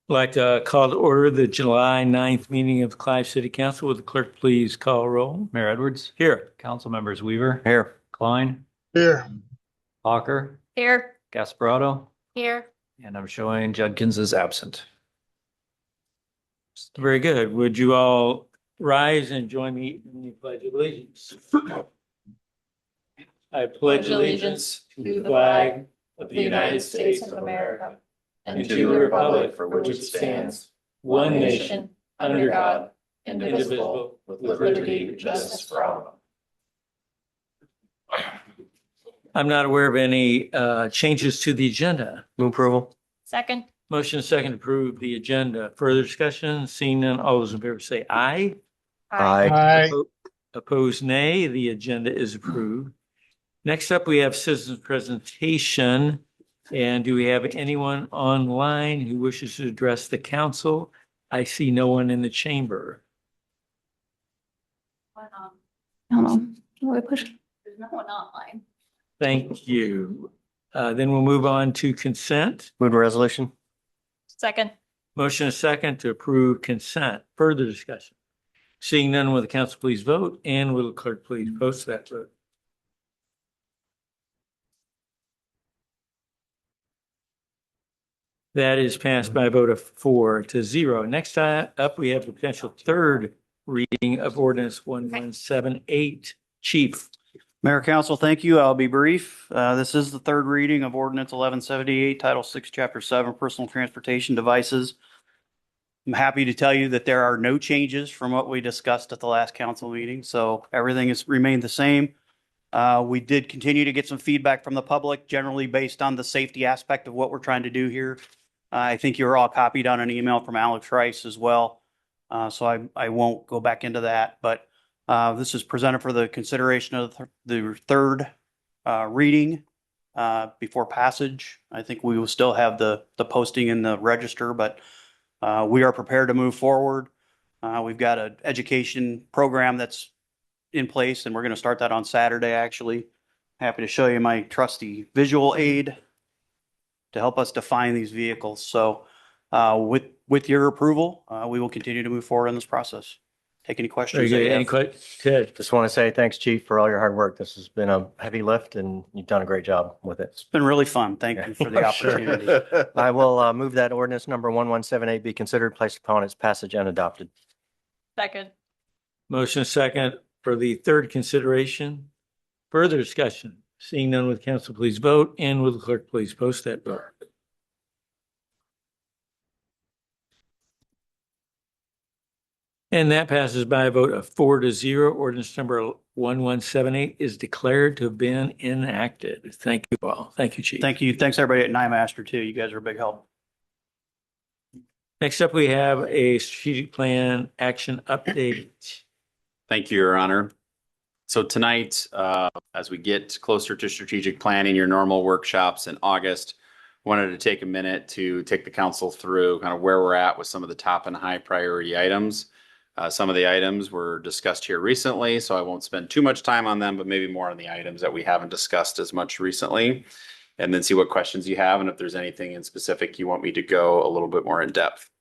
I'd like to call to order the July 9th meeting of the Clive City Council. Would the clerk please call roll? Mayor Edwards, Here. council members Weaver, Here. Klein, Here. Hawker, Here. Gasparotto, Here. and I'm showing Judkins is absent. Very good. Would you all rise and join me in the Pledge of Allegiance? I pledge allegiance to the flag of the United States of America and to the republic for which it stands, one nation, under God, indivisible, with liberty and justice for all. I'm not aware of any changes to the agenda. Move approval. Second. Motion second to approve the agenda. Further discussion? Seeing none, all those in favor say aye. Aye. Aye. Opposed, nay. The agenda is approved. Next up, we have citizens presentation. And do we have anyone online who wishes to address the council? I see no one in the chamber. Hold on. What push? There's no one online. Thank you. Then we'll move on to consent. Move to resolution. Second. Motion is second to approve consent. Further discussion? Seeing none, will the council please vote? And will the clerk please post that vote? That is passed by a vote of 4-0. Next up, we have the potential third reading of ordinance 1178. Chief. Mayor, Council, thank you. I'll be brief. This is the third reading of ordinance 1178, Title 6, Chapter 7, Personal Transportation Devices. I'm happy to tell you that there are no changes from what we discussed at the last council meeting, so everything has remained the same. We did continue to get some feedback from the public, generally based on the safety aspect of what we're trying to do here. I think you were all copied on an email from Alex Rice as well, so I won't go back into that, but this is presented for the consideration of the third reading before passage. I think we will still have the posting in the register, but we are prepared to move forward. We've got an education program that's in place, and we're going to start that on Saturday, actually. Happy to show you my trusty visual aid to help us define these vehicles. So with your approval, we will continue to move forward in this process. Take any questions. Very good. Any questions? Just want to say thanks, Chief, for all your hard work. This has been a heavy lift and you've done a great job with it. It's been really fun. Thank you for the opportunity. I will move that ordinance number 1178 be considered, placed upon its passage and adopted. Second. Motion second for the third consideration. Further discussion? Seeing none, with council please vote, and will the clerk please post that vote? And that passes by a vote of 4-0. Ordinance number 1178 is declared to have been enacted. Thank you all. Thank you, Chief. Thank you. Thanks everybody at NIMASTER too. You guys are a big help. Next up, we have a strategic plan action update. Thank you, Your Honor. So tonight, as we get closer to strategic planning, your normal workshops in August, wanted to take a minute to take the council through kind of where we're at with some of the top and high priority items. Some of the items were discussed here recently, so I won't spend too much time on them, but maybe more on the items that we haven't discussed as much recently, and then see what questions you have and if there's anything in specific you want me to go a little bit more in depth.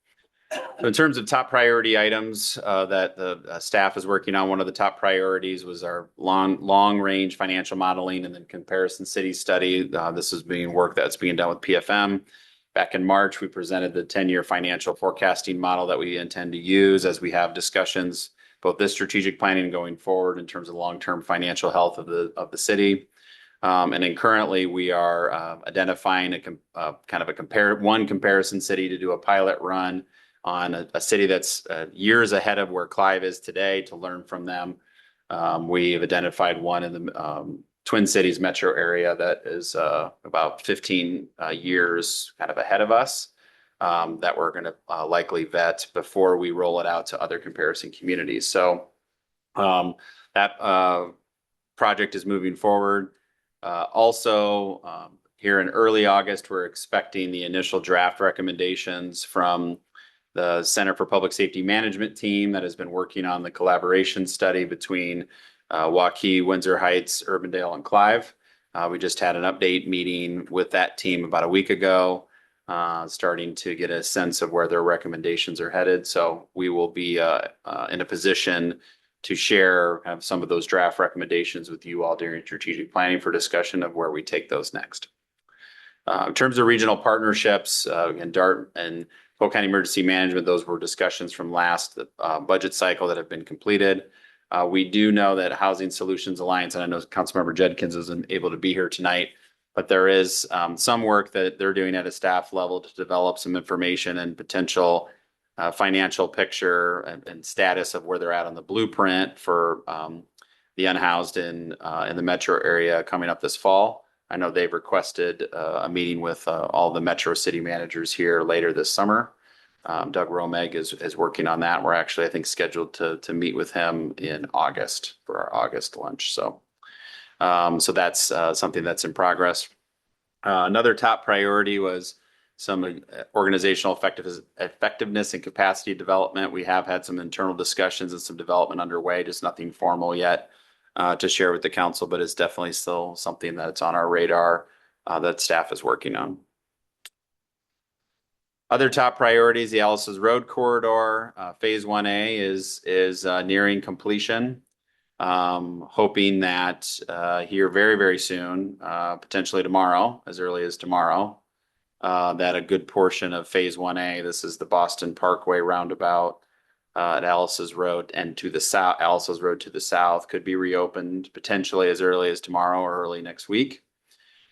So in terms of top priority items that the staff is working on, one of the top priorities was our long range financial modeling and then comparison city study. This is being work that's being done with PFM. Back in March, we presented the 10-year financial forecasting model that we intend to use as we have discussions, both this strategic planning going forward in terms of long-term financial health of the city. And then currently we are identifying one comparison city to do a pilot run on a city that's years ahead of where Clive is today to learn from them. We've identified one in the Twin Cities metro area that is about 15 years kind of ahead of us that we're going to likely vet before we roll it out to other comparison communities. So that project is moving forward. Also, here in early August, we're expecting the initial draft recommendations from the Center for Public Safety Management team that has been working on the collaboration study between Waukee, Windsor Heights, Urbandale, and Clive. We just had an update meeting with that team about a week ago. starting to get a sense of where their recommendations are headed. So we will be in a position to share kind of some of those draft recommendations with you all during strategic planning for discussion of where we take those next. In terms of regional partnerships, and DART and Polk County Emergency Management, those were discussions from last budget cycle that have been completed. We do know that Housing Solutions Alliance, and I know Councilmember Judkins isn't able to be here tonight, but there is some work that they're doing at a staff level to develop some information and potential financial picture and status of where they're at on the blueprint for the unhoused in the metro area coming up this fall. I know they've requested a meeting with all the metro city managers here later this summer. Doug Romeg is working on that. We're actually, I think, scheduled to meet with him in August for our August lunch. So that's something that's in progress. Another top priority was some organizational effectiveness and capacity development. We have had some internal discussions and some development underway, just nothing formal yet to share with the council, but it's definitely still something that's on our radar that staff is working on. Other top priorities, the Alice's Road Corridor, Phase 1A is nearing completion. Hoping that here very, very soon, potentially tomorrow, as early as tomorrow, that a good portion of Phase 1A, this is the Boston Parkway roundabout at Alice's Road and to the south, Alice's Road to the south, could be reopened potentially as early as tomorrow or early next week.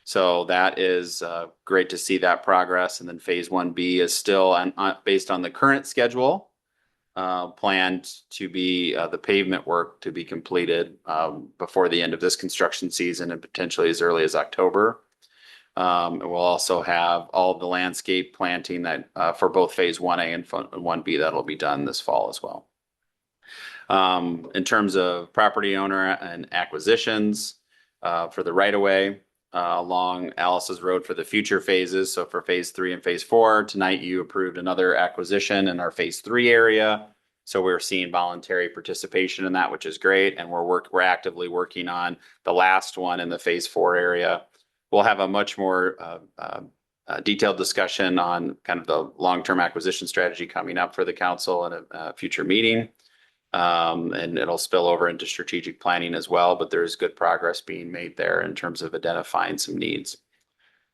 So that is great to see that progress. And then Phase 1B is still based on the current schedule, planned to be the pavement work to be completed before the end of this construction season and potentially as early as October. We'll also have all of the landscape planting that for both Phase 1A and 1B that'll be done this fall as well. In terms of property owner and acquisitions for the right-of-way along Alice's Road for the future phases. So for Phase 3 and Phase 4, tonight you approved another acquisition in our Phase 3 area. So we're seeing voluntary participation in that, which is great. And we're actively working on the last one in the Phase 4 area. We'll have a much more detailed discussion on kind of the long-term acquisition strategy coming up for the council in a future meeting. And it'll spill over into strategic planning as well, but there's good progress being made there in terms of identifying some needs.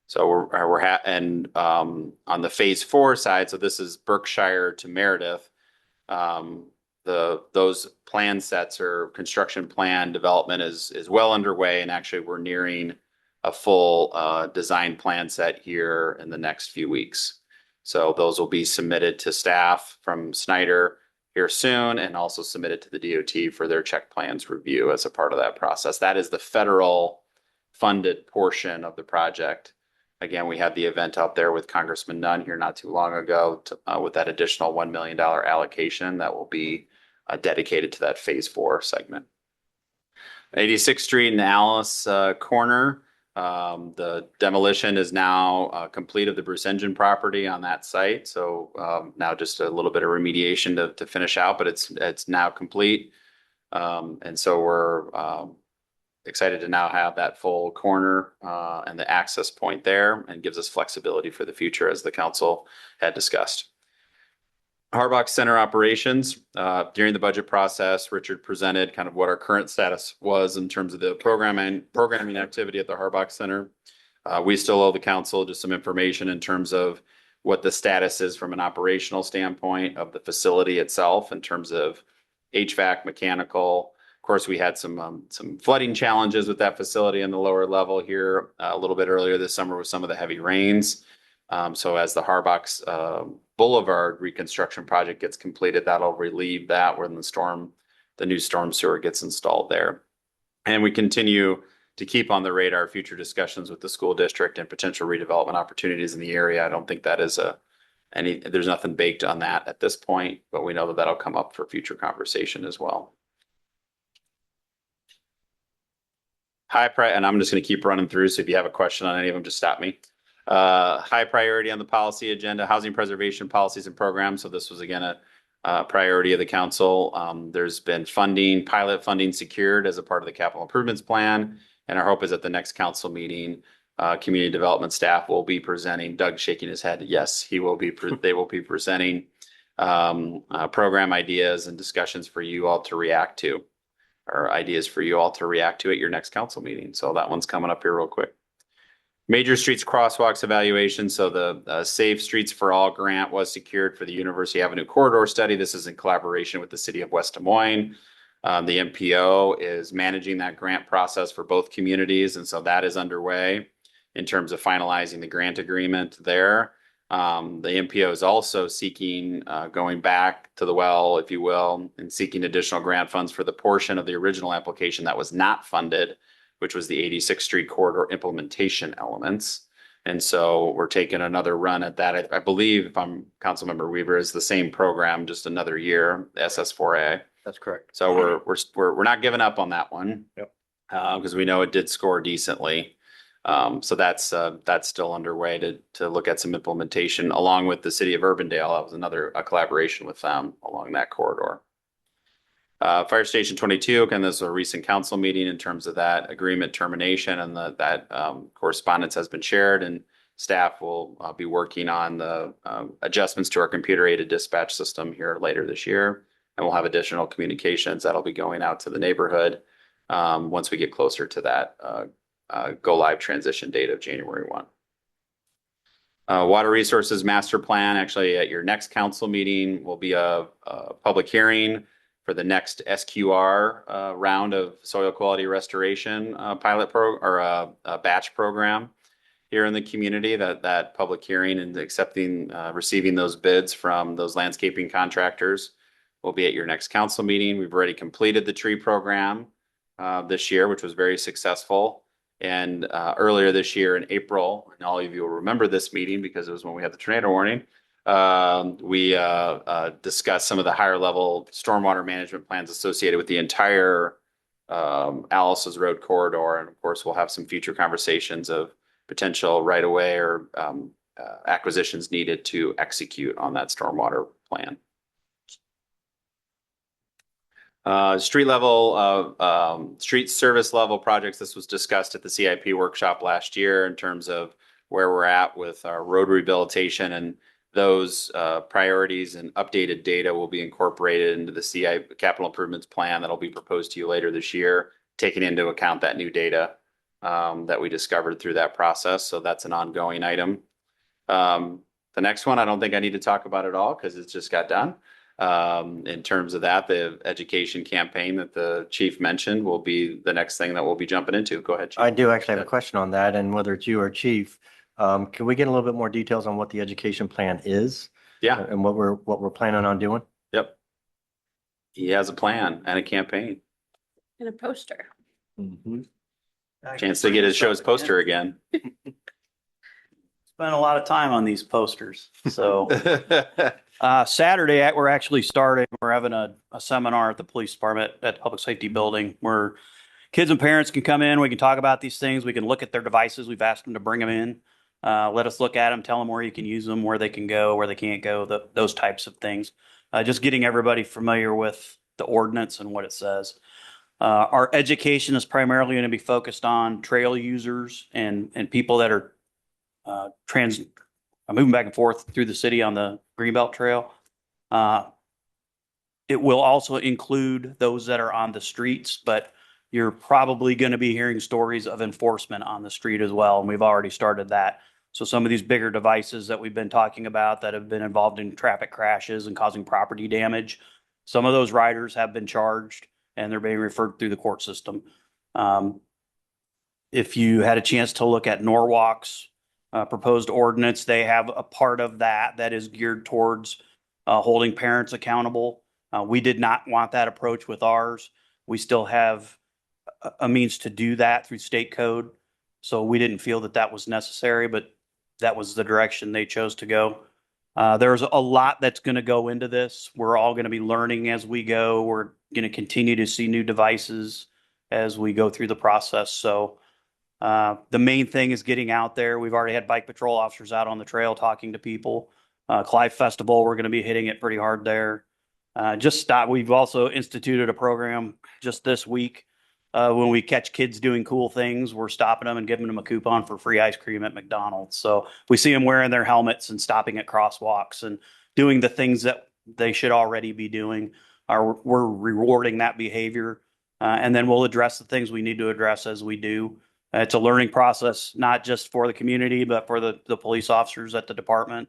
So on the Phase 4 side, so this is Berkshire to Meredith. Those plan sets or construction plan development is well underway, and actually we're nearing a full design plan set here in the next few weeks. So those will be submitted to staff from Snyder here soon and also submitted to the DOT for their check plans review as a part of that process. That is the federal funded portion of the project. Again, we had the event out there with Congressman Nunn here not too long ago with that additional $1 million allocation that will be dedicated to that Phase 4 segment. 86th Street and Alice Corner. The demolition is now complete of the Bruce Engine property on that site. So now just a little bit of remediation to finish out, but it's now complete. And so we're excited to now have that full corner and the access point there, and gives us flexibility for the future as the council had discussed. Harbach Center operations, during the budget process, Richard presented kind of what our current status was in terms of the programming activity at the Harbach Center. We still owe the council just some information in terms of what the status is from an operational standpoint of the facility itself in terms of HVAC, mechanical. Of course, we had some flooding challenges with that facility in the lower level here a little bit earlier this summer with some of the heavy rains. So as the Harbach's Boulevard reconstruction project gets completed, that'll relieve that when the new storm sewer gets installed there. And we continue to keep on the radar future discussions with the school district and potential redevelopment opportunities in the area. I don't think that is there's nothing baked on that at this point, but we know that that'll come up for future conversation as well. And I'm just going to keep running through. So if you have a question on any of them, just stop me. High priority on the policy agenda, housing preservation policies and programs. So this was again a priority of the council. There's been pilot funding secured as a part of the capital improvements plan. And our hope is at the next council meeting, community development staff will be presenting. Doug shaking his head. Yes, he will be, they will be presenting program ideas and discussions for you all to react to, or ideas for you all to react to at your next council meeting. So that one's coming up here real quick. Major streets crosswalks evaluation. So the Safe Streets for All grant was secured for the University Avenue corridor study. This is in collaboration with the city of West Des Moines. The MPO is managing that grant process for both communities. And so that is underway in terms of finalizing the grant agreement there. The MPO is also seeking, going back to the well, if you will, and seeking additional grant funds for the portion of the original application that was not funded, which was the 86th Street corridor implementation elements. And so we're taking another run at that. I believe, if I'm Councilmember Weaver, is the same program, just another year, SS4A. That's correct. So we're not giving up on that one. Yep. Because we know it did score decently. So that's still underway to look at some implementation along with the city of Urbandale. That was a collaboration with them along that corridor. Fire Station 22, again, this is a recent council meeting in terms of that agreement termination, and that correspondence has been shared, and staff will be working on the adjustments to our computer-aided dispatch system here later this year. And we'll have additional communications that'll be going out to the neighborhood once we get closer to that go live transition date of January 1. Water Resources Master Plan, actually at your next council meeting will be a public hearing for the next SQR round of soil quality restoration batch program here in the community. That public hearing and receiving those bids from those landscaping contractors will be at your next council meeting. We've already completed the tree program this year, which was very successful. And earlier this year in April, and all of you will remember this meeting because it was when we had the tornado warning, we discussed some of the higher level stormwater management plans associated with the entire Alice's Road corridor. And of course, we'll have some future conversations of potential right of way or acquisitions needed to execute on that stormwater plan. Street level, street service level projects. This was discussed at the CIP workshop last year in terms of where we're at with our road rehabilitation, and those priorities and updated data will be incorporated into the CIP capital improvements plan that'll be proposed to you later this year, taking into account that new data that we discovered through that process. So that's an ongoing item. The next one, I don't think I need to talk about at all because it's just got done. In terms of that, the education campaign that the chief mentioned will be the next thing that we'll be jumping into. Go ahead, Chief. I do actually have a question on that, and whether it's you or chief, can we get a little bit more details on what the education plan is? Yeah. And what we're planning on doing? Yep. He has a plan and a campaign. And a poster. Chance to get his show's poster again. Spent a lot of time on these posters. So Saturday, we're actually starting, we're having a seminar at the police department at the public safety building where kids and parents can come in. We can talk about these things. We can look at their devices. We've asked them to bring them in. Let us look at them, tell them where you can use them, where they can go, where they can't go, those types of things. Just getting everybody familiar with the ordinance and what it says. Our education is primarily going to be focused on trail users and people that are moving back and forth through the city on the Greenbelt Trail. It will also include those that are on the streets, but you're probably going to be hearing stories of enforcement on the street as well. And we've already started that. So some of these bigger devices that we've been talking about that have been involved in traffic crashes and causing property damage, some of those riders have been charged and they're being referred through the court system. If you had a chance to look at Norwalk's proposed ordinance, they have a part of that is geared towards holding parents accountable. We did not want that approach with ours. We still have a means to do that through state code. So we didn't feel that that was necessary, but that was the direction they chose to go. There's a lot that's going to go into this. We're all going to be learning as we go. We're going to continue to see new devices as we go through the process. So the main thing is getting out there. We've already had bike patrol officers out on the trail talking to people. Clive Festival, we're going to be hitting it pretty hard there. We've also instituted a program just this week When we catch kids doing cool things, we're stopping them and giving them a coupon for free ice cream at McDonald's. So we see them wearing their helmets and stopping at crosswalks and doing the things that they should already be doing. We're rewarding that behavior. And then we'll address the things we need to address as we do. It's a learning process, not just for the community, but for the police officers at the department.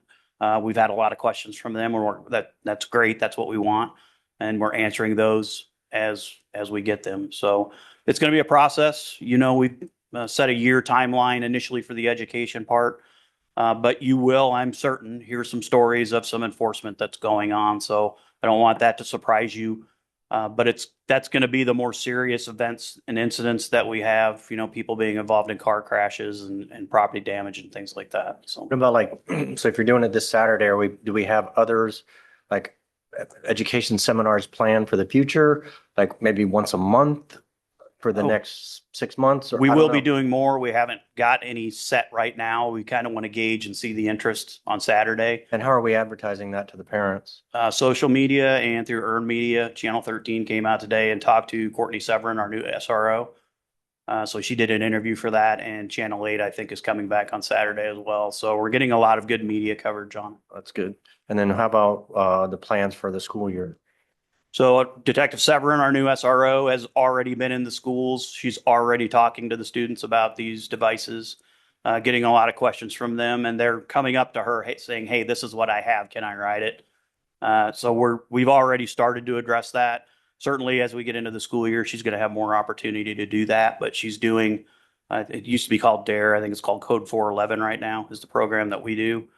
We've had a lot of questions from them, and that's great. That's what we want. And we're answering those as we get them. So it's going to be a process. We've set a year timeline initially for the education part. But you will, I'm certain, hear some stories of some enforcement that's going on. So I don't want that to surprise you. But that's going to be the more serious events and incidents that we have, people being involved in car crashes and property damage and things like that. So What about so if you're doing it this Saturday, do we have others like education seminars planned for the future? Like maybe once a month for the next 6 months? Or we I don't will be know. doing more. We haven't got any set right now. We kind of want to gauge and see the interest on Saturday. And how are we advertising that to the parents? Social media and through earned media. Channel 13 came out today and talked to Courtney Severin, our new SRO. So she did an interview for that, and Channel 8, I think, is coming back on Saturday as well. So we're getting a lot of good media coverage on. That's good. And then how about the plans for the school year? So Detective Severin, our new SRO, has already been in the schools. She's already talking to the students about these devices, getting a lot of questions from them, and they're coming up to her saying, "Hey, this is what I have. Can I write it?" So we've already started to address that. Certainly, as we get into the school year, she's going to have more opportunity to do that. But she's doing. It used to be called DARE. I think it's called Code 411 right now. Is the program that we do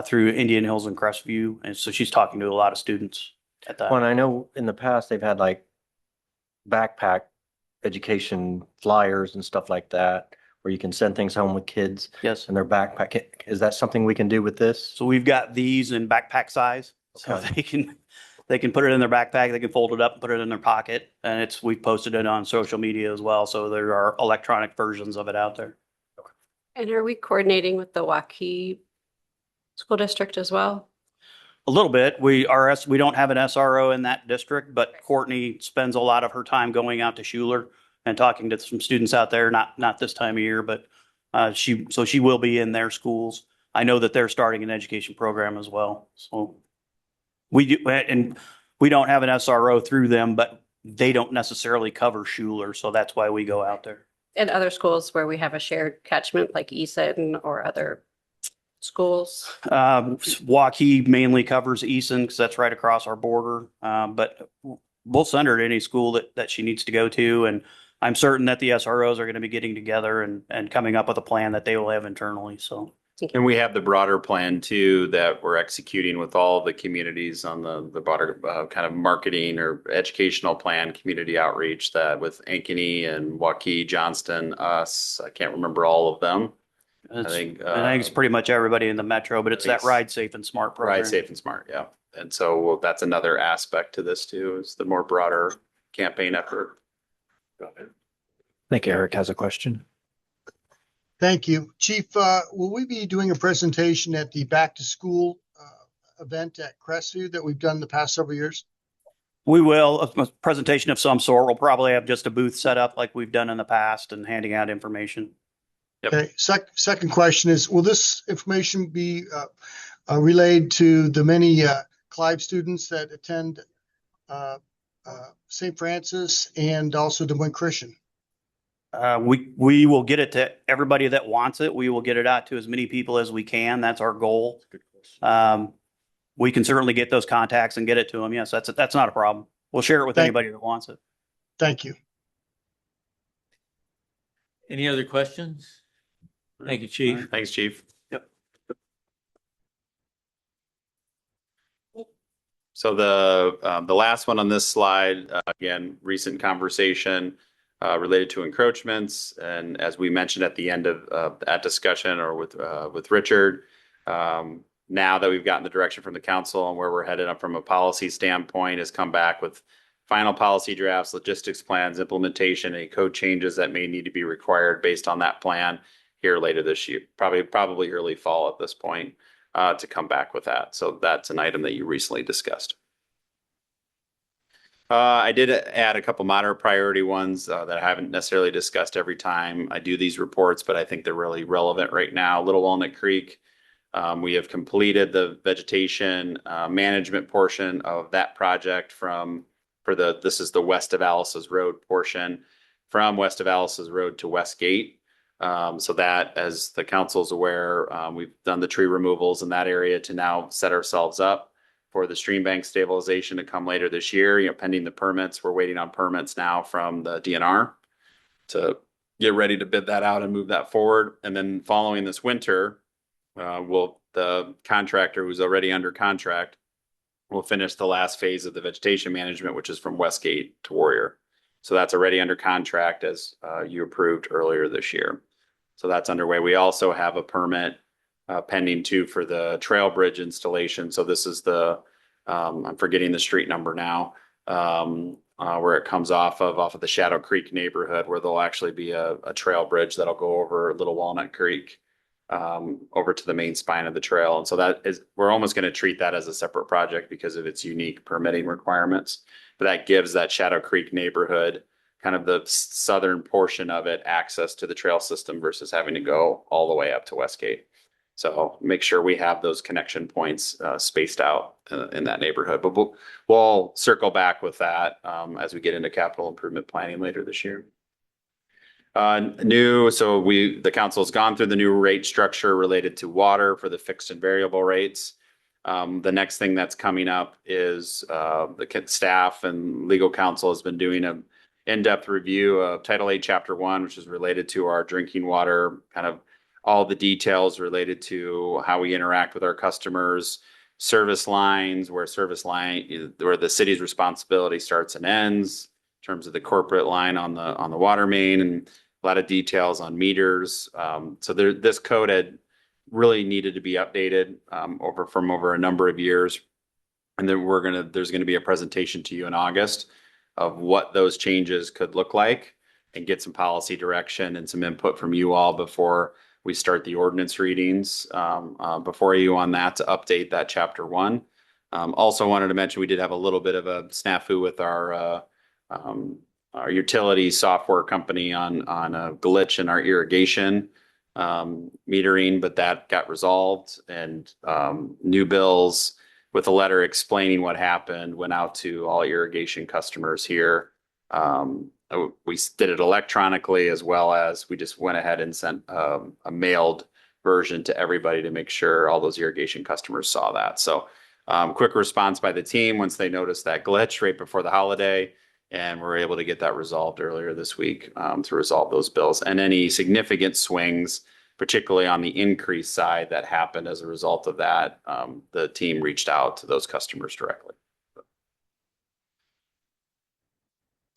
through Indian Hills and Crestview, and so she's talking to a lot of students at that. Well, and I know in the past they've had like backpack education flyers and stuff like that, where you can send things home with kids Yes. in their backpack. Is that something we can do with this? So we've got these in backpack size, so Okay. they can put it in their backpack, they can fold it up and put it in their pocket, and we've posted it on social media as well. So there are electronic versions of it out there. And are we coordinating with the Waukee School District as well? A little bit. We don't have an SRO in that district, but Courtney spends a lot of her time going out to Schuler and talking to some students out there. Not this time of year, but she will be in their schools. I know that they're starting an education program as well. So we do, and we don't have an SRO through them, but they don't necessarily cover Schuler, so that's why we go out there. And other schools where we have a shared catchment like Easton or other schools? Waukee mainly covers Easton because that's right across our border. But we'll send her to any school that she needs to go to. And I'm certain that the SROs are going to be getting together and coming up with a plan that they will have internally. So. And we have the broader plan too that we're executing with all the communities on the broader kind of marketing or educational plan, community outreach that with Ankeny and Waukee, Johnston, us, I can't remember all of them. I think it's pretty much everybody in the metro, but it's that Ride Safe and Smart program. Ride Safe and Smart, yeah. And so that's another aspect to this too, is the more broader campaign effort. Go ahead. I think Eric has a question. Thank you. Chief, will we be doing a presentation at the back to school event at Crestview that we've done the past several years? We will, a presentation of some sort. We'll probably have just a booth set up like we've done in the past and handing out information. Yep. Okay. Second question is, will this information be relayed to the many Clive students that attend St. Francis and also Des Moines Christian? We will get it to everybody that wants it. We will get it out to as many people as we can. That's our goal. We can certainly get those contacts and get it to them. Yes, that's not a problem. We'll share it with anybody that wants it. Thank you. Any other questions? Thank you, Chief. Thanks, Chief. Yep. So the last one on this slide, again, recent conversation related to encroachments. And as we mentioned at the end of that discussion or with Richard, now that we've gotten the direction from the council and where we're headed up from a policy standpoint has come back with final policy drafts, logistics plans, implementation, any code changes that may need to be required based on that plan here later this year, probably early fall at this point, to come back with that. So that's an item that you recently discussed. I did add a couple moderate priority ones that I haven't necessarily discussed every time I do these reports, but I think they're really relevant right now. Little Walnut Creek, we have completed the vegetation management portion of that project this is the west of Alice's Road portion, from west of Alice's Road to West Gate. So that, as the council's aware, we've done the tree removals in that area to now set ourselves up for the stream bank stabilization to come later this year, pending the permits. We're waiting on permits now from the DNR to get ready to bid that out and move that forward. And then following this winter, the contractor who's already under contract will finish the last phase of the vegetation management, which is from Westgate to Warrior. So that's already under contract as you approved earlier this year. So that's underway. We also have a permit pending too for the trail bridge installation. So this is I'm forgetting the street number now, where it comes off of the Shadow Creek neighborhood, where there'll actually be a trail bridge that'll go over Little Walnut Creek over to the main spine of the trail. And so we're almost going to treat that as a separate project because of its unique permitting requirements. But that gives that Shadow Creek neighborhood, kind of the southern portion of it, access to the trail system versus having to go all the way up to Westgate. So make sure we have those connection points spaced out in that neighborhood. But we'll circle back with that as we get into capital improvement planning later this year. The council's gone through the new rate structure related to water for the fixed and variable rates. The next thing that's coming up is the staff and legal counsel has been doing an in-depth review of Title 8, Chapter 1, which is related to our drinking water, kind of all the details related to how we interact with our customers, service lines, where the city's responsibility starts and ends in terms of the corporate line on the water main, and a lot of details on meters. This code had really needed to be updated over a number of years. And then there's going to be a presentation to you in August of what those changes could look like, and get some policy direction and some input from you all before we start the ordinance readings before you on that to update that Chapter 1. Also wanted to mention we did have a little bit of a snafu with our utility software company on a glitch in our irrigation metering, but that got resolved, and new bills with a letter explaining what happened went out to all irrigation customers here. We did it electronically, as well as we just went ahead and sent a mailed version to everybody to make sure all those irrigation customers saw that. So quick response by the team once they noticed that glitch right before the holiday, and we're able to get that resolved earlier this week to resolve those bills. And any significant swings, particularly on the increase side that happened as a result of that, the team reached out to those customers directly.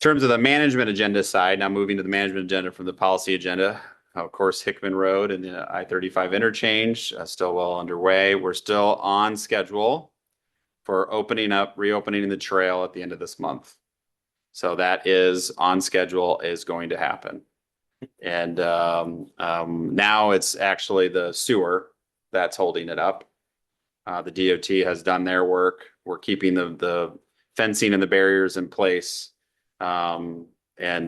In terms of the management agenda side, now moving to the management agenda from the policy agenda, of course, Hickman Road and the I-35 interchange still well underway. We're still on schedule for reopening the trail at the end of this month. So that is on schedule, is going to happen. And now it's actually the sewer that's holding it up. The DOT has done their work. We're keeping the fencing and the barriers in place. And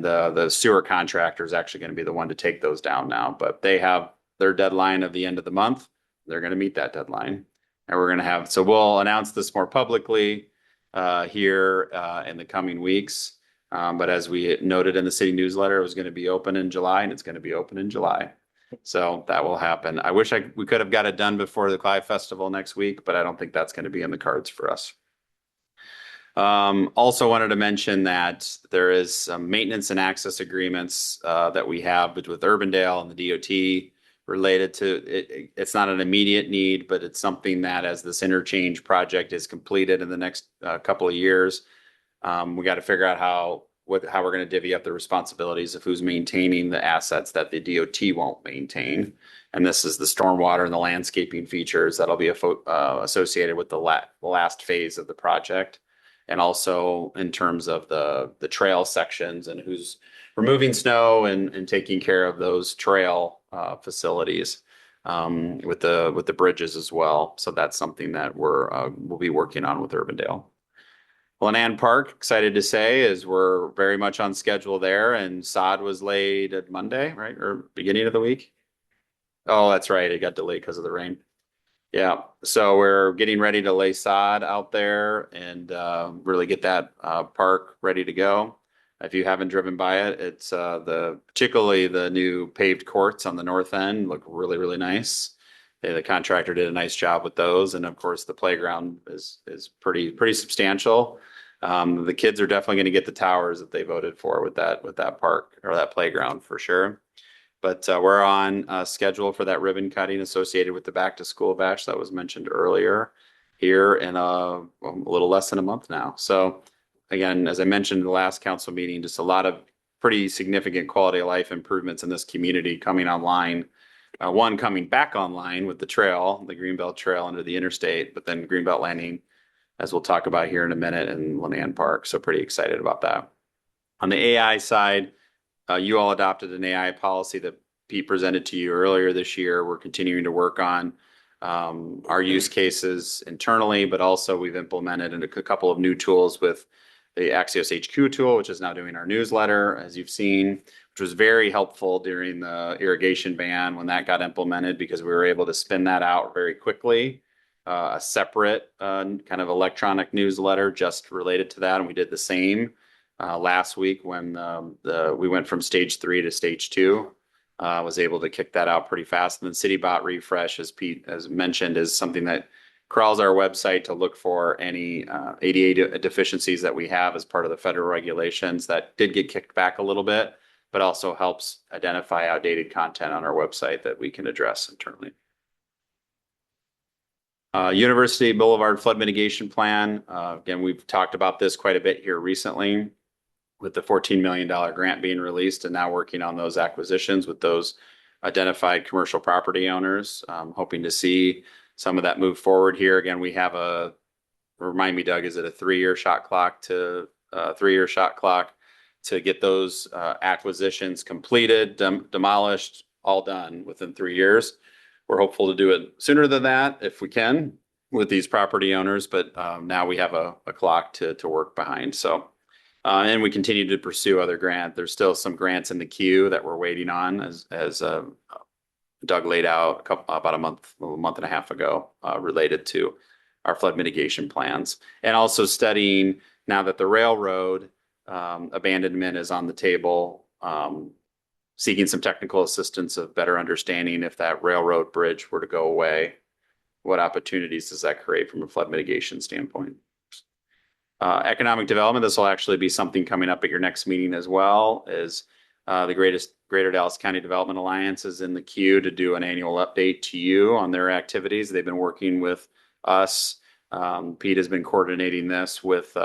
the sewer contractor is actually going to be the one to take those down now, but they have their deadline of the end of the month. They're going to meet that deadline, and so we'll announce this more publicly here in the coming weeks. But as we noted in the city newsletter, it was going to be open in July, and it's going to be open in July. So that will happen. I wish we could have got it done before the Clive Festival next week, but I don't think that's going to be in the cards for us. Also wanted to mention that there is some maintenance and access agreements that we have with Urbandale and the DOT related to it. It's not an immediate need, but it's something that as this interchange project is completed in the next couple of years, we got to figure out how we're going to divvy up the responsibilities of who's maintaining the assets that the DOT won't maintain. And this is the stormwater and the landscaping features that'll be associated with the last phase of the project. And also in terms of the trail sections and who's removing snow and taking care of those trail facilities with the bridges as well. So that's something that we'll be working on with Urbandale. Lenan Park, excited to say, is we're very much on schedule there, and sod was laid at Monday, right, or beginning of the week. Oh, that's right. It got delayed because of the rain. Yeah, so we're getting ready to lay sod out there and really get that park ready to go. If you haven't driven by it, it's particularly the new paved courts on the north end look really, really nice. The contractor did a nice job with those, and of course the playground is pretty substantial. The kids are definitely going to get the towers that they voted for with that park or that playground for sure. But we're on schedule for that ribbon cutting associated with the back to school bash that was mentioned earlier here in a little less than a month now. So again, as I mentioned in the last council meeting, just a lot of pretty significant quality of life improvements in this community coming online. One coming back online with the trail, the Greenbelt Trail under the interstate, but then Greenbelt Landing, as we'll talk about here in a minute, in Lenan Park. So pretty excited about that. On the AI side, you all adopted an AI policy that Pete presented to you earlier this year. We're continuing to work on our use cases internally, but also we've implemented a couple of new tools with the Axios HQ tool, which is now doing our newsletter, as you've seen, which was very helpful during the irrigation ban when that got implemented because we were able to spin that out very quickly. A separate kind of electronic newsletter just related to that, and we did the same last week when we went from stage 3 to stage 2. Was able to kick that out pretty fast. And then CityBot Refresh, as Pete has mentioned, is something that crawls our website to look for any ADA deficiencies that we have as part of the federal regulations that did get kicked back a little bit, but also helps identify outdated content on our website that we can address internally. University Boulevard Flood Mitigation Plan. Again, we've talked about this quite a bit here recently with the $14 million grant being released and now working on those acquisitions with those identified commercial property owners. Hoping to see some of that move forward here. Again, we have remind me, Doug, is it a 3-year shot clock to get those acquisitions completed, demolished, all done within 3 years. We're hopeful to do it sooner than that if we can with these property owners, but now we have a clock to work behind. So. And we continue to pursue other grants. There's still some grants in the queue that we're waiting on, as Doug laid out about a month and a half ago, related to our flood mitigation plans. And also studying now that the railroad abandonment is on the table, seeking some technical assistance of better understanding if that railroad bridge were to go away, what opportunities does that create from a flood mitigation standpoint? Economic development, this will actually be something coming up at your next meeting as well, is the Greater Dallas County Development Alliance is in the queue to do an annual update to you on their activities. They've been working with us. Pete has been coordinating this with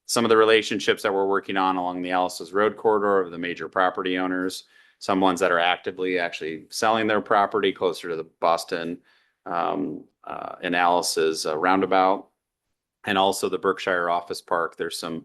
some of the relationships that we're working on along the Alice's Road corridor of the major property owners, some ones that are actively actually selling their property closer to the Boston and Alice's roundabout. And also the Berkshire Office Park. There's some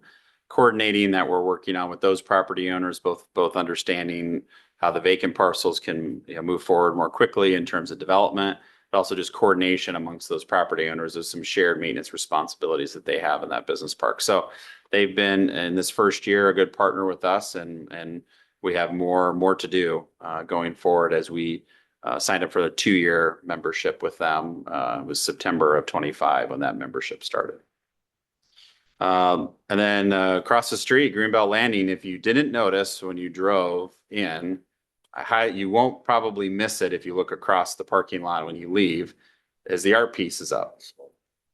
coordinating that we're working on with those property owners, both understanding how the vacant parcels can move forward more quickly in terms of development, but also just coordination amongst those property owners of some shared maintenance responsibilities that they have in that business park. So they've been in this first year a good partner with us, and we have more to do going forward as we signed up for a 2-year membership with them. It was September of 25 when that membership started. And then across the street, Greenbelt Landing, if you didn't notice when you drove in, you won't probably miss it if you look across the parking lot when you leave, as the art piece is up.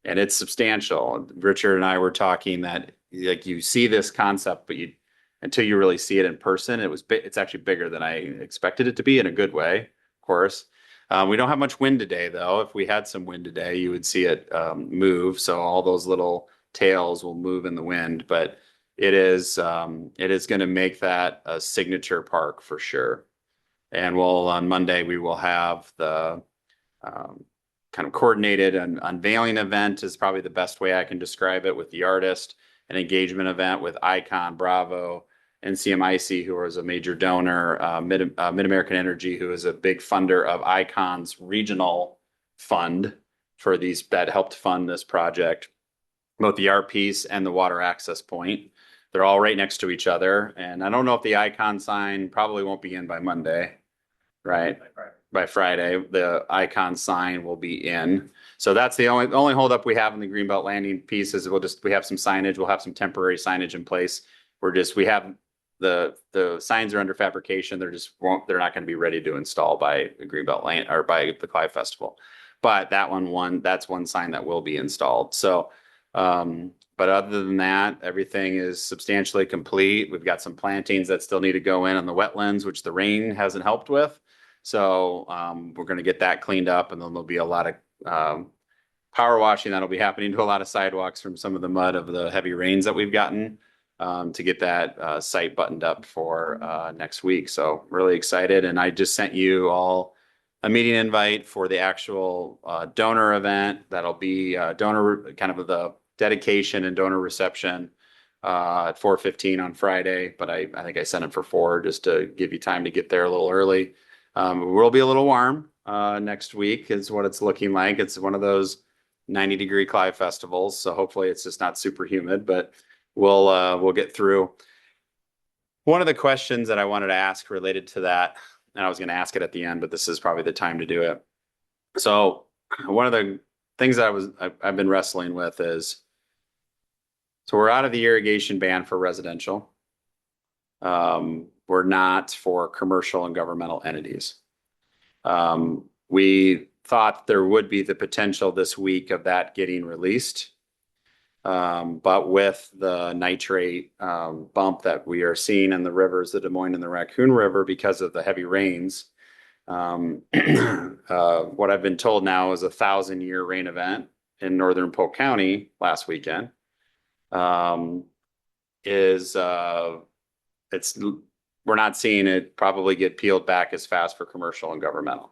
And it's substantial. Richard and I were talking that like you see this concept, but until you really see it in person, it's actually bigger than I expected it to be in a good way, of course. We don't have much wind today, though. If we had some wind today, you would see it move. So all those little tails will move in the wind, but it is going to make that a signature park for sure. And on Monday, we will have the kind of coordinated and unveiling event is probably the best way I can describe it, with the artist, an engagement event with Icon, Bravo, NCMIC, who is a major donor, Mid-American Energy, who is a big funder of Icon's regional fund that helped fund this project. both the art piece and the water access point. They're all right next to each other. And I don't know if the icon sign probably won't be in by Monday, right? By Friday, the icon sign will be in. So that's the only holdup we have in the Greenbelt Landing piece is we have some signage. We'll have some temporary signage in place. We have the signs are under fabrication. They're not going to be ready to install by the Greenbelt Land or by the Clive Festival. But that's one sign that will be installed. So, but other than that, everything is substantially complete. We've got some plantings that still need to go in on the wetlands, which the rain hasn't helped with. So, we're going to get that cleaned up, and then there'll be a lot of, power washing that'll be happening to a lot of sidewalks from some of the mud of the heavy rains that we've gotten, to get that, site buttoned up for, next week. So really excited. And I just sent you all a meeting invite for the actual, donor event. That'll be, donor kind of the dedication and donor reception, at 4:15 on Friday. But I think I sent it for 4 just to give you time to get there a little early. It will be a little warm, next week is what it's looking like. It's one of those 90-degree Clive festivals. So hopefully it's just not super humid, but we'll get through. One of the questions that I wanted to ask related to that, and I was going to ask it at the end, but this is probably the time to do it. So one of the things that I've been wrestling with is, so we're out of the irrigation ban for residential. We're not for commercial and governmental entities. We thought there would be the potential this week of that getting released. But with the nitrate bump that we are seeing in the rivers, the Des Moines and the Raccoon River, because of the heavy rains, what I've been told now is a 1,000-year rain event in northern Polk County last weekend. We're not seeing it probably get peeled back as fast for commercial and governmental.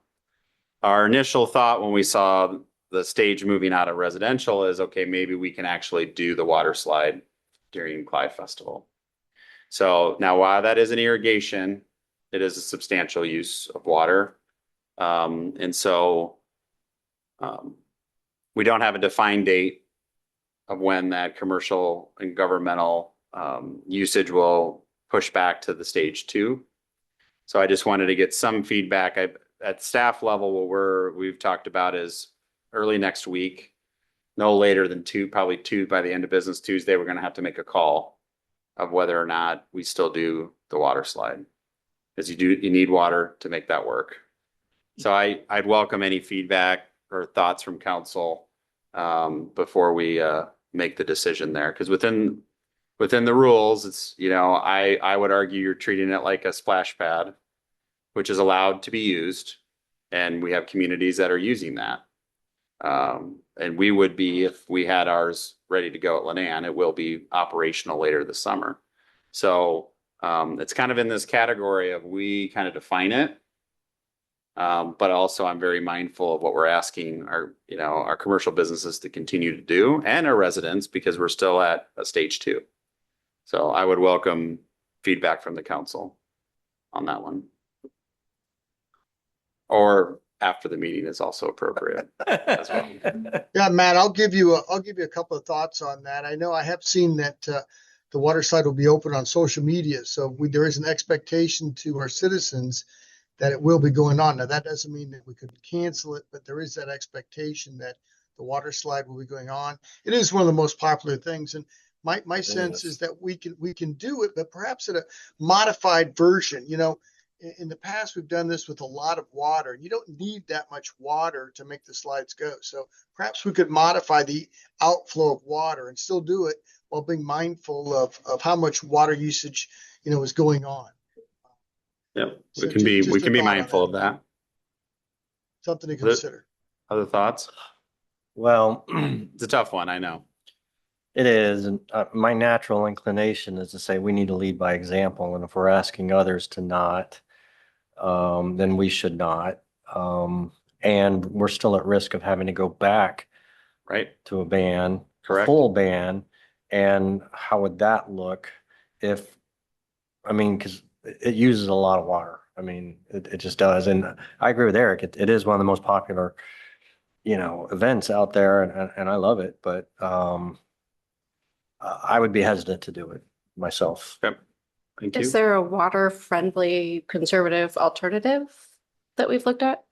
Our initial thought when we saw the stage moving out of residential is, okay, maybe we can actually do the water slide during Clive Festival. So now while that is an irrigation, it is a substantial use of water. And so we don't have a defined date of when that commercial and governmental usage will push back to the stage 2. So I just wanted to get some feedback. At staff level, what we've talked about is early next week, no later than probably 2 by the end of business Tuesday, we're going to have to make a call of whether or not we still do the water slide, because you need water to make that work. So I'd welcome any feedback or thoughts from council before we make the decision there, because within the rules, it's, I would argue you're treating it like a splash pad, which is allowed to be used, and we have communities that are using that. And we would be, if we had ours ready to go at Lenan, it will be operational later this summer. So it's kind of in this category of we kind of define it. But also I'm very mindful of what we're asking our commercial businesses to continue to do, and our residents, because we're still at a stage 2. So I would welcome feedback from the council on that one. Or after the meeting is also appropriate as well. Yeah, Matt, I'll give you a couple of thoughts on that. I know I have seen that the water slide will be open on social media. So there is an expectation to our citizens that it will be going on. Now, that doesn't mean that we could cancel it, but there is that expectation that the water slide will be going on. It is one of the most popular things. And my sense is that we can do it, but perhaps at a modified version. In the past, we've done this with a lot of water. You don't need that much water to make the slides go. So perhaps we could modify the outflow of water and still do it while being mindful of how much water usage, is going on. Yep, So we can be mindful of that. Something to consider. Other thoughts? Well, It's a tough one, I know. it is. And my natural inclination is to say we need to lead by example. And if we're asking others to not, then we should not. And we're still at risk of having to go back Right? to a ban, a Correct. full ban. And how would that look because it uses a lot of water. It just does. And I agree with Eric. It is one of the most popular, events out there, and I love it. But I would be hesitant to do it myself. Thank you. Is there a water-friendly conservative alternative that we've looked at?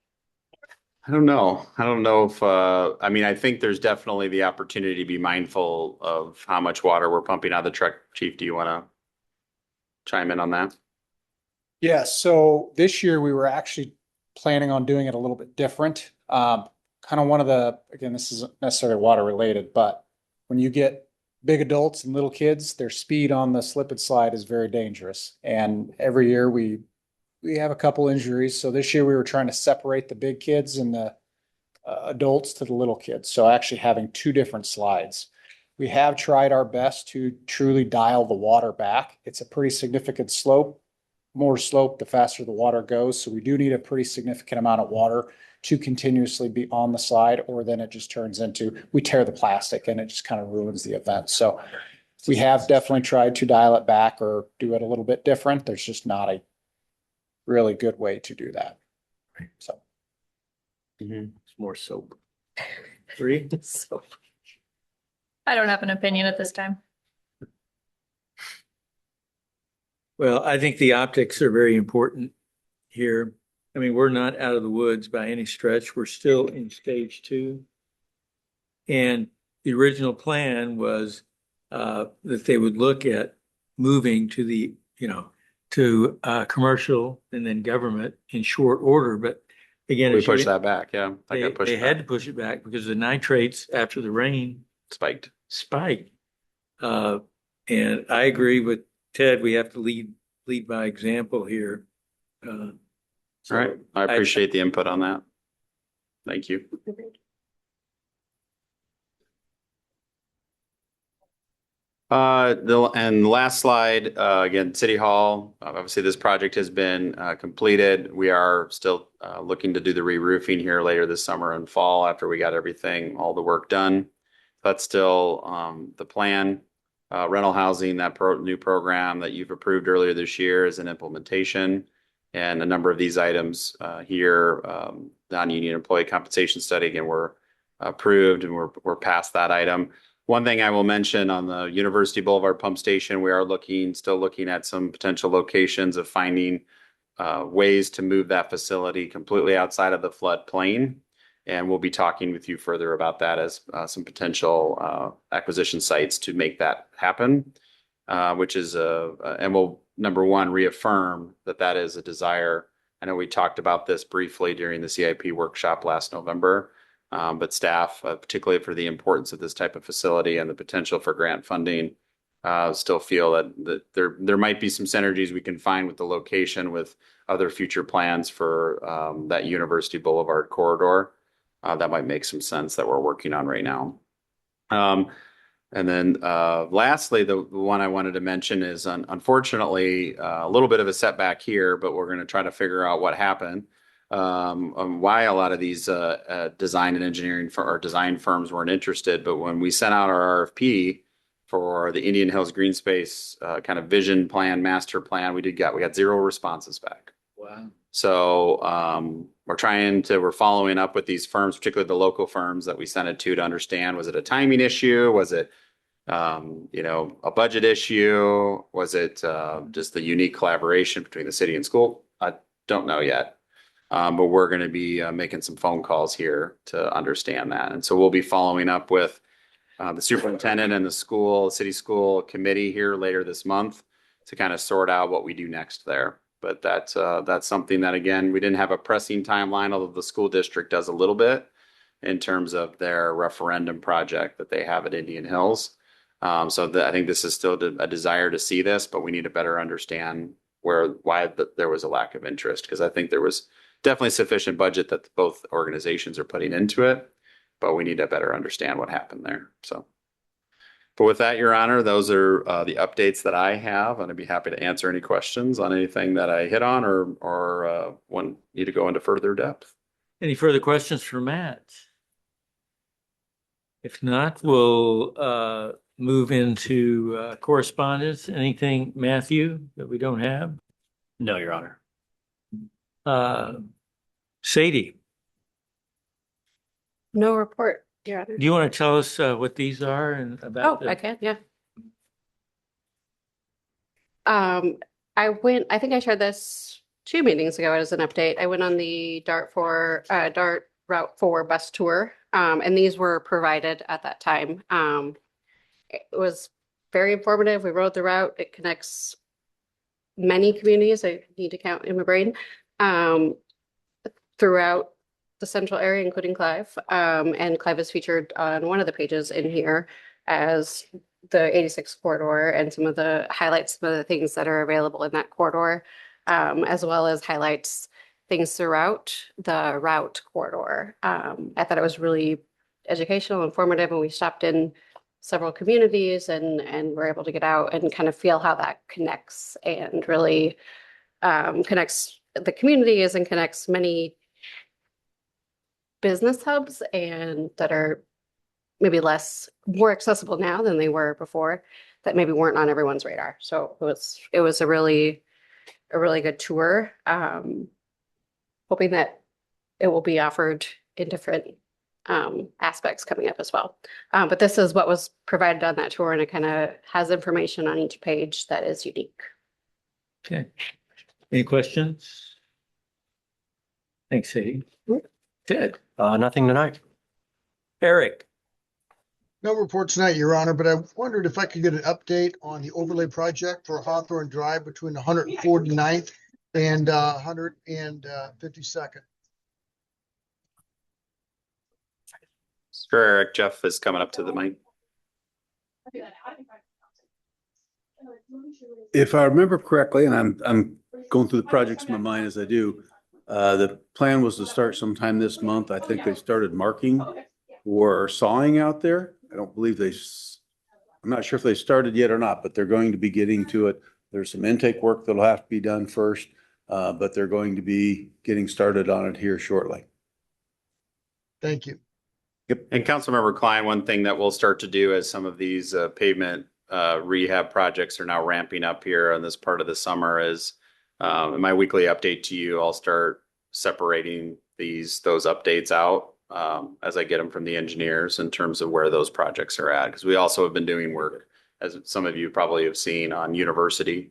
I don't know. I don't know if, I mean, I think there's definitely the opportunity to be mindful of how much water we're pumping out of the truck. Chief, do you want to chime in on that? Yeah, so this year we were actually planning on doing it a little bit different. Kind of one of the, again, this isn't necessarily water related, but when you get big adults and little kids, their speed on the slip and slide is very dangerous. And every year we have a couple injuries. So this year we were trying to separate the big kids and the adults to the little kids. So actually having two different slides. We have tried our best to truly dial the water back. It's a pretty significant slope. More slope, the faster the water goes. So we do need a pretty significant amount of water to continuously be on the slide, or then it just turns into, we tear the plastic and it just kind of ruins the event. So we have definitely tried to dial it back or do it a little bit different. There's just not a really good way to do that. So. It's more soap. Bree? I don't have an opinion at this time. Well, I think the optics are very important here. I mean, we're not out of the woods by any stretch. We're still in stage 2. And the original plan was that they would look at moving to the, to commercial and then government in short order. But again, We as you- pushed that back, yeah. That they got pushed had to back. push it back because the nitrates after the rain Spiked. spiked. And I agree with Ted, we have to lead by example here. All right. I appreciate the input on that. Thank you. And the last slide, again, City Hall, obviously this project has been completed. We are still looking to do the re-roofing here later this summer and fall after we got everything, all the work done. That's still the plan. Rental housing, that new program that you've approved earlier this year is an implementation. And a number of these items here, non-union employee compensation study, again, were approved and we're past that item. One thing I will mention on the University Boulevard pump station, we are still looking at some potential locations of finding ways to move that facility completely outside of the floodplain. And we'll be talking with you further about that as some potential acquisition sites to make that happen, which is and we'll, number one, reaffirm that is a desire. I know we talked about this briefly during the CIP workshop last November. But staff, particularly for the importance of this type of facility and the potential for grant funding, still feel that there might be some synergies we can find with the location with other future plans for that University Boulevard corridor. That might make some sense that we're working on right now. And then lastly, the one I wanted to mention is unfortunately a little bit of a setback here, but we're going to try to figure out what happened. Why a lot of these design and engineering or design firms weren't interested. But when we sent out our RFP for the Indian Hills Green Space kind of vision plan, master plan, we got 0 responses back. Wow. So we're following up with these firms, particularly the local firms that we sent it to understand, was it a timing issue? Was it a budget issue? Was it just the unique collaboration between the city and school? I don't know yet. But we're going to be making some phone calls here to understand that. And so we'll be following up with the superintendent and the city school committee here later this month to kind of sort out what we do next there. But that's something that, again, we didn't have a pressing timeline, although the school district does a little bit in terms of their referendum project that they have at Indian Hills. I think this is still a desire to see this, but we need to better understand why there was a lack of interest, because I think there was definitely sufficient budget that both organizations are putting into it, but we need to better understand what happened there. But with that, Your Honor, those are the updates that I have, and I'd be happy to answer any questions on anything that I hit on or need to go into further depth. Any further questions for Matt? If not, we'll move into correspondence. Anything, Matthew, that we don't have? No, Your Honor. Sadie, No report, Your Honor. do you want to tell us what these are and about? Oh, I can, yeah. I think I shared this 2 meetings ago as an update. I went on the Dart Route 4 bus tour, and these were provided at that time. It was very informative. We rode the route. It connects many communities. I need to count in my brain, throughout the central area, including Clive. And Clive is featured on one of the pages in here as the 86 corridor and some of the highlights, some of the things that are available in that corridor, as well as highlights things throughout the route corridor. I thought it was really educational, informative, and we stopped in several communities and were able to get out and kind of feel how that connects and really connects the communities and connects many business hubs and that are maybe more accessible now than they were before, that maybe weren't on everyone's radar. So it was a really good tour. Hoping that it will be offered in different aspects coming up as well. But this is what was provided on that tour, and it kind of has information on each page that is unique. Okay. Any questions? Thanks, Sadie. Ted, Nothing tonight. Eric, No report tonight, Your Honor, but I wondered if I could get an update on the overlay project for Hawthorne Drive between 149th and 152nd. Sure, Eric. Jeff is coming up to the mic. If I remember correctly, and I'm going through the projects in my mind as I do, the plan was to start sometime this month. I think they started marking or sawing out there. I don't believe I'm not sure if they started yet or not, but they're going to be getting to it. There's some intake work that'll have to be done first, but they're going to be getting started on it here shortly. Thank you. Yep. And Councilmember Klein, one thing that we'll start to do as some of these pavement rehab projects are now ramping up here on this part of the summer is in my weekly update to you, I'll start separating those updates out as I get them from the engineers in terms of where those projects are at. Because we also have been doing work, as some of you probably have seen, on University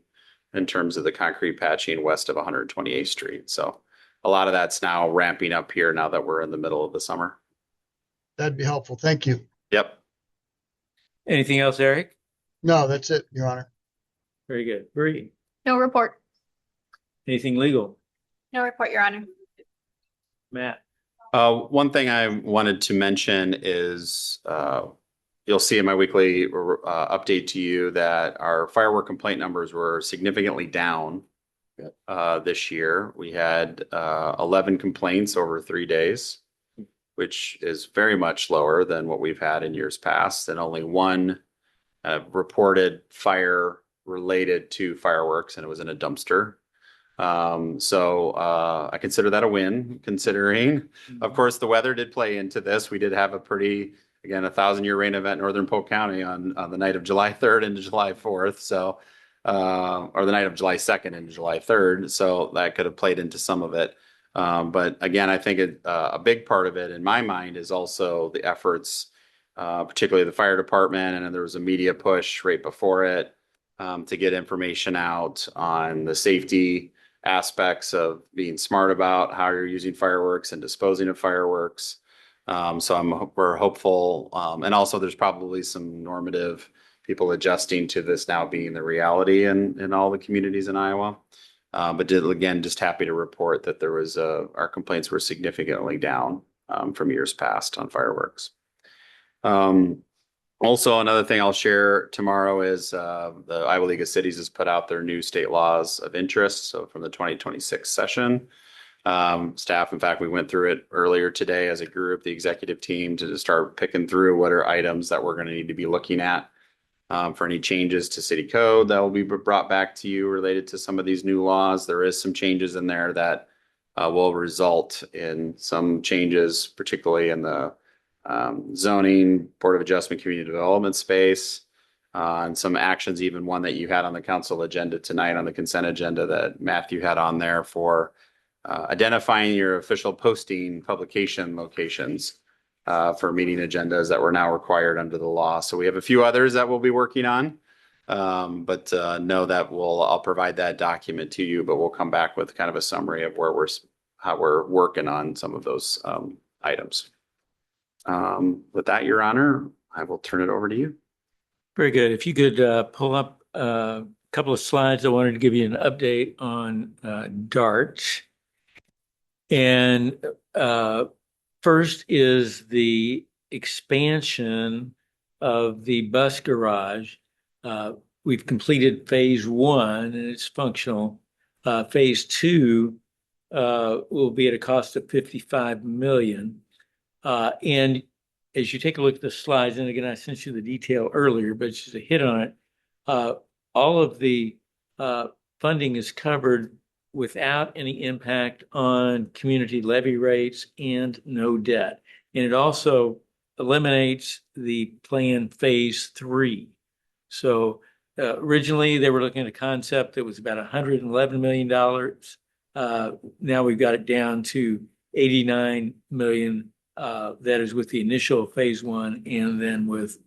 in terms of the concrete patching west of 128th Street. So a lot of that's now ramping up here now that we're in the middle of the summer. That'd be helpful. Thank you. Yep. anything else, Eric? No, that's it, Your Honor. Very good. Bree, No report. anything legal? No report, Your Honor. Matt? One thing I wanted to mention is you'll see in my weekly update to you that our firework complaint numbers were significantly down this year. We had 11 complaints over 3 days, which is very much lower than what we've had in years past, and only one reported fire related to fireworks, and it was in a dumpster. So I consider that a win, considering, of course, the weather did play into this. We did have a pretty, again, 1,000-year rain event in northern Polk County on the night of July 3rd into July 4th. So, or the night of July 2nd into July 3rd. So that could have played into some of it. But again, I think a big part of it in my mind is also the efforts, particularly the fire department. And then there was a media push right before it to get information out on the safety aspects of being smart about how you're using fireworks and disposing of fireworks. So we're hopeful. And also there's probably some normative people adjusting to this now being the reality in all the communities in Iowa. But again, just happy to report that there was our complaints were significantly down from years past on fireworks. Also, another thing I'll share tomorrow is the Iowa League of Cities has put out their new state laws of interest. So from the 2026 session, staff, in fact, we went through it earlier today as a group, the executive team, to start picking through what are items that we're going to need to be looking at for any changes to city code that will be brought back to you related to some of these new laws. There is some changes in there that will result in some changes, particularly in the zoning, Board of Adjustment, community development space, and some actions, even one that you had on the council agenda tonight on the consent agenda that Matthew had on there for identifying your official posting publication locations for meeting agendas that were now required under the law. So we have a few others that we'll be working on But know that I'll provide that document to you, but we'll come back with kind of a summary of how we're working on some of those items. With that, Your Honor, I will turn it over to you. Very good. If you could pull up a couple of slides, I wanted to give you an update on DART. And first is the expansion of the bus garage. We've completed phase 1 and it's functional. Phase 2 will be at a cost of 55 million. And as you take a look at the slides, and again, I sent you the detail earlier, but just a hit on it, all of the funding is covered without any impact on community levy rates and no debt. And it also eliminates the planned phase 3. So originally they were looking at a concept that was about $111 million. Now we've got it down to 89 million. That is with the initial phase 1 and then with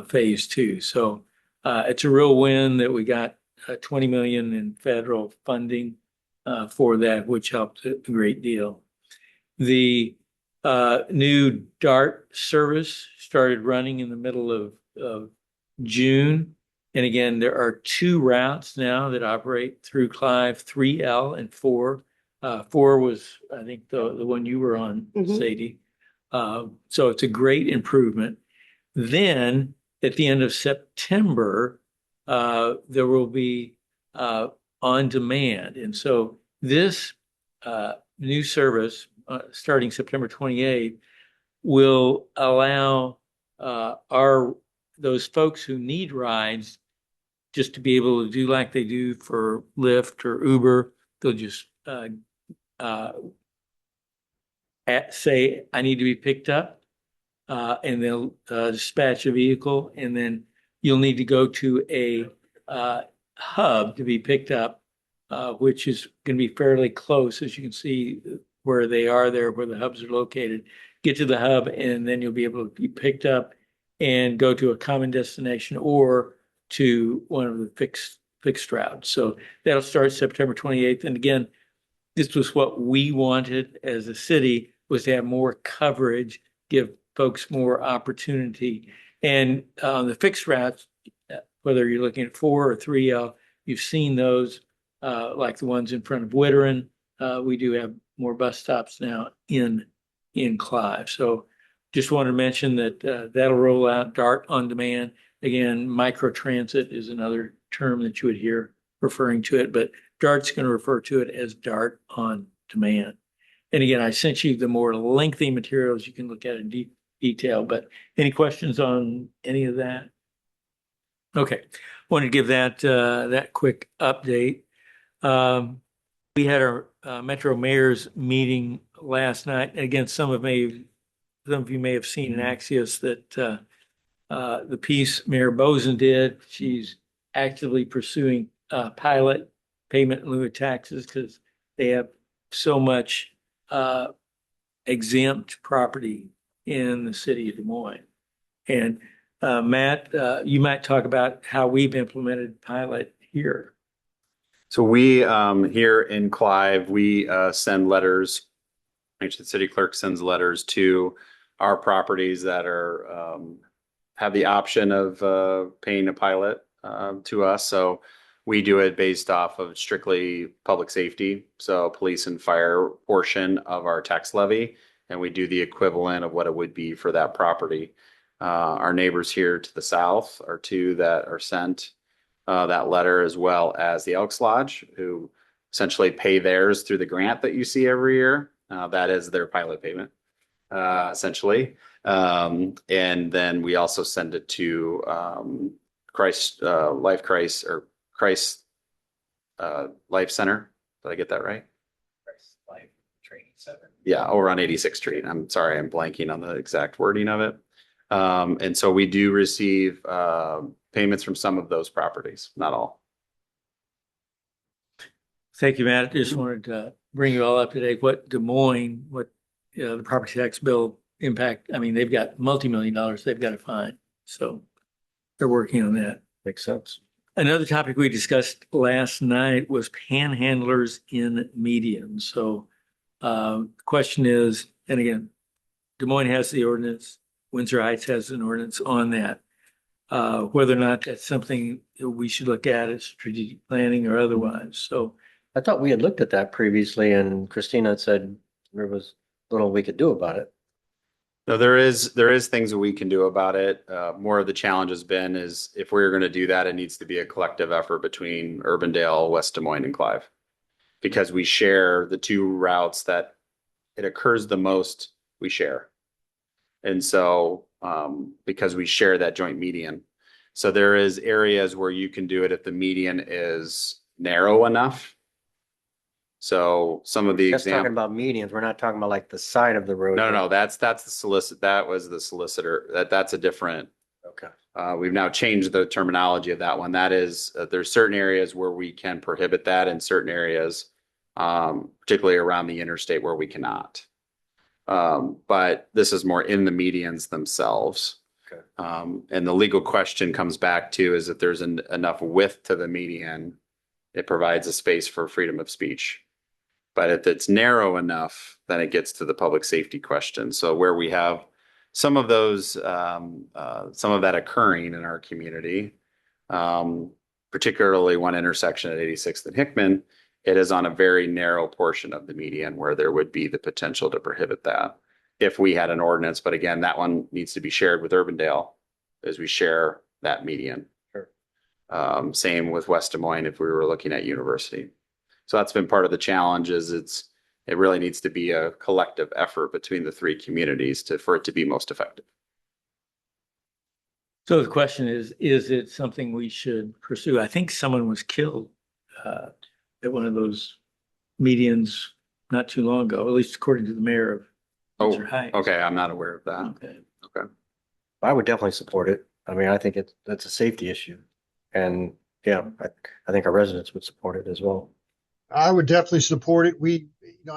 phase 2. So it's a real win that we got 20 million in federal funding for that, which helped a great deal. The new DART service started running in the middle of June. And again, there are 2 routes now that operate through Clive, 3L and 4. 4 was, I think, the one you were on, Sadie. So it's a great improvement. Then at the end of September, there will be on demand. And so this new service, starting September 28th, will allow those folks who need rides just to be able to do like they do for Lyft or Uber. They'll just say, I need to be picked up, and they'll dispatch a vehicle, and then you'll need to go to a hub to be picked up, which is going to be fairly close, as you can see where they are there, where the hubs are located. Get to the hub, and then you'll be able to be picked up and go to a common destination or to one of the fixed routes. So that'll start September 28th. And again, this was what we wanted as a city, was to have more coverage, give folks more opportunity. And on the fixed routes, whether you're looking at 4 or 3L, you've seen those, like the ones in front of Witteren. We do have more bus stops now in Clive. So just wanted to mention that that'll roll out DART on demand. Again, microtransit is another term that you would hear referring to it, but DART's going to refer to it as DART on demand. And again, I sent you the more lengthy materials you can look at in detail, but any questions on any of that? Okay, wanted to give that quick update. We had our Metro Mayor's meeting last night. Again, some of you may have seen in Axios that the piece Mayor Bozen did. She's actively pursuing pilot payment in lieu of taxes because they have so much exempt property in the city of Des Moines. And Matt, you might talk about how we've implemented pilot here. So we here in Clive, we send letters. Actually, the city clerk sends letters to our properties that are have the option of paying a pilot to us. So we do it based off of strictly public safety, so police and fire portion of our tax levy, and we do the equivalent of what it would be for that property. Our neighbors here to the south are 2 that are sent that letter, as well as the Elks Lodge, who essentially pay theirs through the grant that you see every year. That is their pilot payment, essentially. And then we also send it to Christ Life Center. Did I get that right? Christ Life Training Center. Yeah, over on 86th Street. I'm sorry, I'm blanking on the exact wording of it. And so we do receive payments from some of those properties, not all. Thank you, Matt. Just wanted to bring you all up to date. What Des Moines, the property tax bill impact, I mean, they've got multi-million dollars they've got to find. So they're working on that. Makes sense. Another topic we discussed last night was panhandlers in medians. So question is, and again, Des Moines has the ordinance, Windsor Heights has an ordinance on that. Whether or not that's something that we should look at as strategic planning or otherwise. So I thought we had looked at that previously and Christina had said there was little we could do about it. No, there is things that we can do about it. More of the challenge has been is if we're going to do that, it needs to be a collective effort between Urbandale, West Des Moines, and Clive. Because we share the two routes that it occurs the most, we share. And so, because we share that joint median. So there is areas where you can do it if the median is narrow enough. So some of the That's talking examples. about medians. We're not talking about like the side of the road. No, that's the solicit. That was the solicitor. That's a different. Okay. We've now changed the terminology of that one. That is, there's certain areas where we can prohibit that in certain areas, particularly around the interstate where we cannot. But this is more in the medians themselves. Okay. And the legal question comes back to is if there's enough width to the median, it provides a space for freedom of speech. But if it's narrow enough, then it gets to the public safety question. So where we have some of those, some of that occurring in our community, particularly one intersection at 86th and Hickman, it is on a very narrow portion of the median where there would be the potential to prohibit that if we had an ordinance. But again, that one needs to be shared with Urbandale as we share that median. Sure. Same with West Des Moines if we were looking at University. So that's been part of the challenge is it really needs to be a collective effort between the three communities for it to be most effective. So the question is it something we should pursue? I think someone was killed at one of those medians not too long ago, at least according to the mayor of Windsor Heights. Okay. I'm not aware of that. Okay. I would definitely support it. I mean, I think that's a safety issue. And yeah, I think our residents would support it as well. I would definitely support it. We,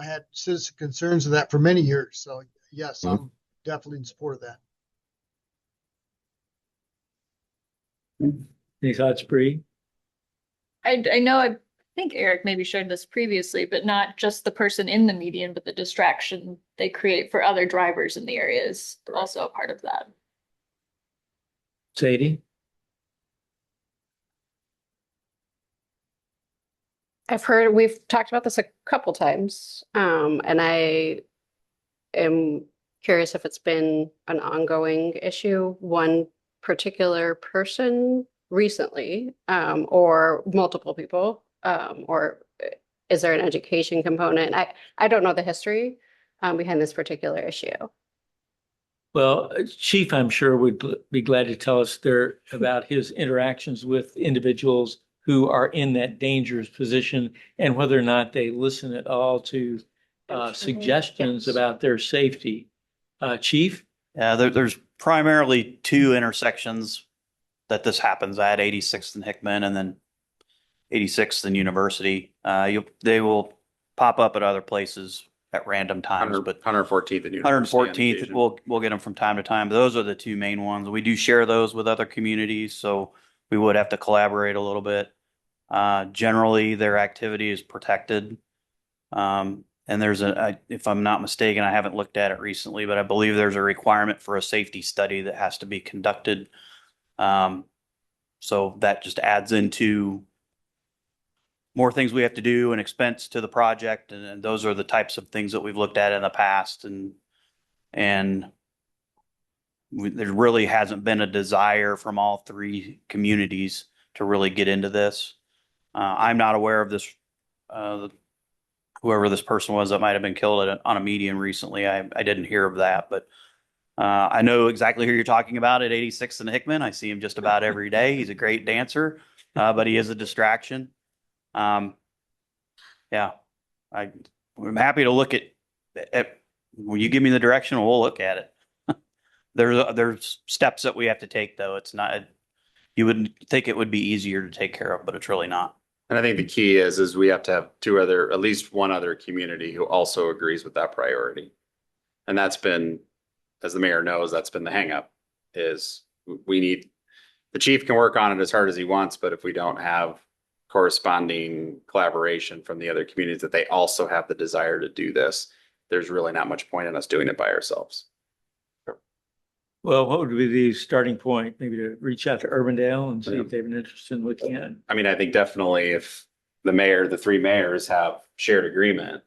had citizen concerns of that for many years. So yes, I'm definitely in support of that. Any thoughts, Bree? I know, I think Eric maybe shared this previously, but not just the person in the median, but the distraction they create for other drivers in the area is also a part of that. Sadie? We've talked about this a couple times, and I am curious if it's been an ongoing issue, one particular person recently, or multiple people, or is there an education component? I don't know the history behind this particular issue. Well, Chief, I'm sure would be glad to tell us there about his interactions with individuals who are in that dangerous position and whether or not they listen at all to suggestions about their safety. Chief? Yeah, there's primarily two intersections that this happens at, 86th and Hickman, and then 86th and University. They will pop up at other places at random times, but 114th and University. 114th, we'll get them from time to time. But those are the two main ones. We do share those with other communities, so we would have to collaborate a little bit. Generally, their activity is protected. And there's if I'm not mistaken, I haven't looked at it recently, but I believe there's a requirement for a safety study that has to be conducted. So that just adds into more things we have to do and expense to the project. And those are the types of things that we've looked at in the past. There really hasn't been a desire from all three communities to really get into this. I'm not aware of this, whoever this person was that might have been killed on a median recently. I didn't hear of that, but I know exactly who you're talking about at 86th and Hickman. I see him just about every day. He's a great dancer, but he is a distraction. Yeah, I'm happy to look at when you give me the direction, we'll look at it. There's steps that we have to take, though. It's not, you would think it would be easier to take care of, but it's really not. And I think the key is we have to have at least one other community who also agrees with that priority. And that's been, as the mayor knows, that's been the hangup is the chief can work on it as hard as he wants, but if we don't have corresponding collaboration from the other communities that they also have the desire to do this, there's really not much point in us doing it by ourselves. Well, what would be the starting point? Maybe to reach out to Urbandale and see if they have an interest in looking at it. I mean, I think definitely if the three mayors have shared agreement,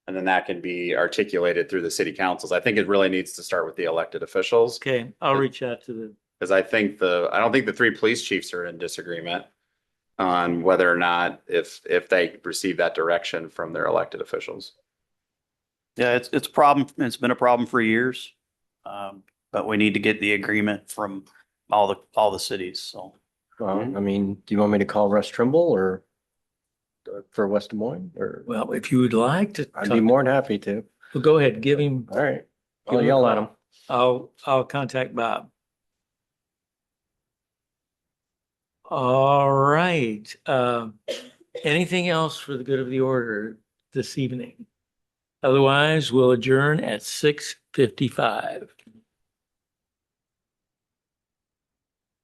and then that can be articulated through the city councils. I think it really needs to start with the elected officials. Okay, I'll reach out to the, Because I don't think the three police chiefs are in disagreement on whether or not if they receive that direction from their elected officials. Yeah, it's a problem. It's been a problem for years. But we need to get the agreement from all the cities, so. Well, I mean, do you want me to call Russ Trimble or for West Des Moines or? well, if you would like to I'd talk, be more than happy to. well, go ahead, give him, All right. Give I'll him a yell at call. him. I'll contact Bob. All right. Anything else for the good of the order this evening? Otherwise, we'll adjourn at 6:55.